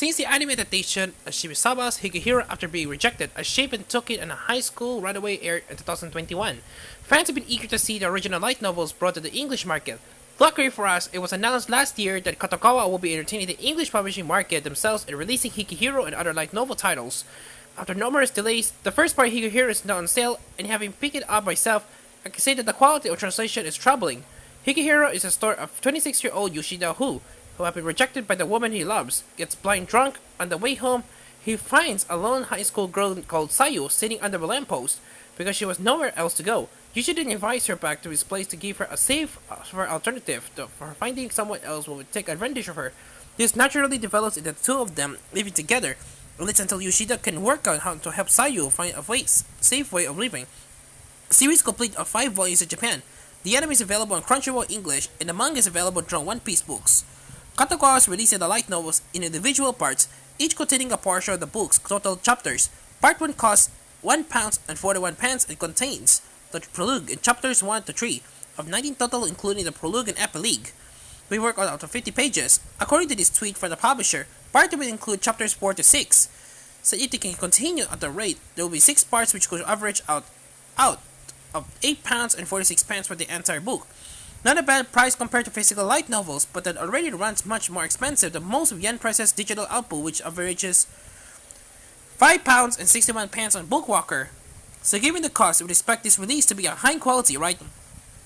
Since the anime adaptation of Shibusaba's Higehiro after being rejected, a shape and took it in a high school right away aired in 2021. Fans have been eager to see the original light novels brought to the English market. Luckily for us, it was announced last year that Kadokawa will be entertaining the English publishing market themselves and releasing Higehiro and other light novel titles. After numerous delays, the first part Higehiro is now on sale, and having picked it up myself, I can say that the quality of translation is troubling. Higehiro is a story of 26-year-old Yoshida who have been rejected by the woman he loves, gets blind drunk. On the way home, he finds a lone high school girl called Sayu sitting under a lamppost because she was nowhere else to go. Yoshida invites her back to his place to give her a safe alternative for finding someone else who would take advantage of her. This naturally develops into the two of them living together, at least until Yoshida can work out how to help Sayu find a safe way of living. The series complete of 5 volumes in Japan. The anime is available in Crunchyroll English, and the manga is available in One Piece books. Kadokawa is releasing the light novels in individual parts, each containing a portion of the book's total chapters. Part 1 costs £1 and 41 pence and contains the prologue in chapters 1 to 3, of 19 total including the prologue and epilogue. We work on out of 50 pages. According to this tweet from the publisher, part 2 will include chapters 4 to 6. So if they can continue at the rate, there will be 6 parts which could average out of £8 and 46 pence for the entire book. Not a bad price compared to physical light novels, but that already runs much more expensive than most of Yen Press's digital output, which averages £5 and 61 pence on Bookwalker. So given the cost, we would expect this release to be a high quality, right?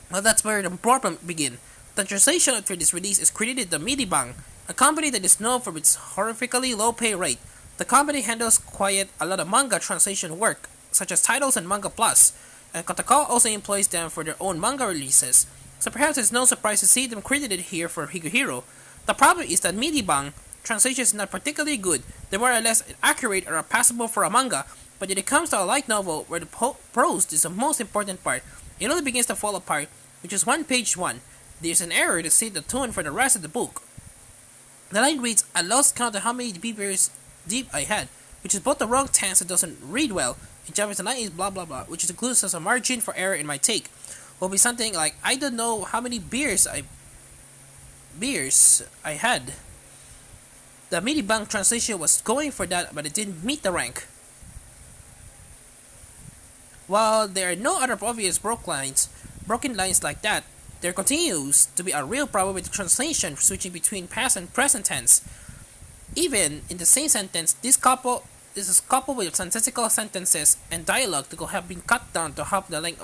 Well, that's where the problem begins. The translation for this release is credited to Midibang, a company that is known for its horrifically low pay rate. The company handles quite a lot of manga translation work, such as titles and Manga Plus, and Kadokawa also employs them for their own manga releases. So perhaps it's no surprise to see them credited here for Higehiro. The problem is that Midibang translation is not particularly good. They're more or less accurate or passable for a manga, but when it comes to a light novel where the prose is the most important part, it only begins to fall apart, which is page 1. There's an error to set the tone for the rest of the book. The line reads, "I lost count of how many beavers deep I had," which is both the wrong tense and doesn't read well. In Japanese, the line is blah blah blah, which includes as a margin for error in my take. Will be something like, "I don't know how many beers I had." The Midibang translation was going for that, but it didn't meet the rank. While there are no other obvious broken lines like that, there continues to be a real problem with the translation switching between past and present tense. Even in the same sentence, this is coupled with sentences sentences and dialogue that could have been cut down to half the length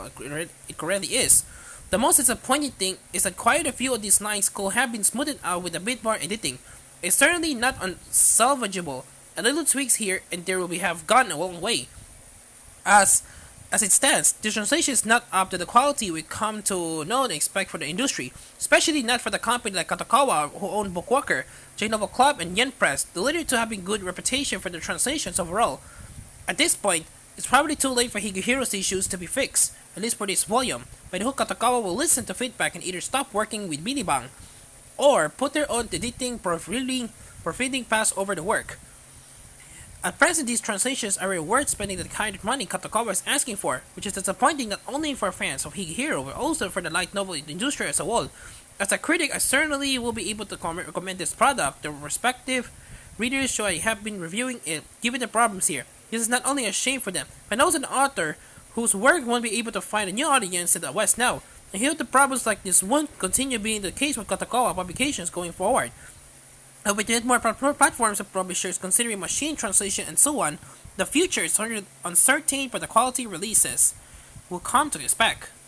it currently is. The most disappointing thing is that quite a few of these lines could have been smoothed out with a bit more editing. It's certainly not unsalvageable. A little tweaks here and there will have gone a long way. As it stands, the translation is not up to the quality we come to know and expect for the industry, especially not for the company like Kadokawa, who own Bookwalker, J-Novel Club, and Yen Press, the latter to having good reputation for their translations overall. At this point, it's probably too late for Higehiro's issues to be fixed, at least for this volume, but I hope Kadokawa will listen to feedback and either stop working with Minibang, or put their own editing profiting pass over the work. At present, these translations are worth spending the kind of money Kadokawa is asking for, which is disappointing not only for fans of Higehiro, but also for the light novel industry as a whole. As a critic, I certainly will be able to recommend this product to respective readers so I have been reviewing it, given the problems here. This is not only a shame for them, but also an author whose work won't be able to find a new audience in the West now. And here the problems like this won't continue being the case with Kadokawa publications going forward. With more platforms of publishers considering machine translation and so on, the future is uncertain, but the quality releases will come to expect.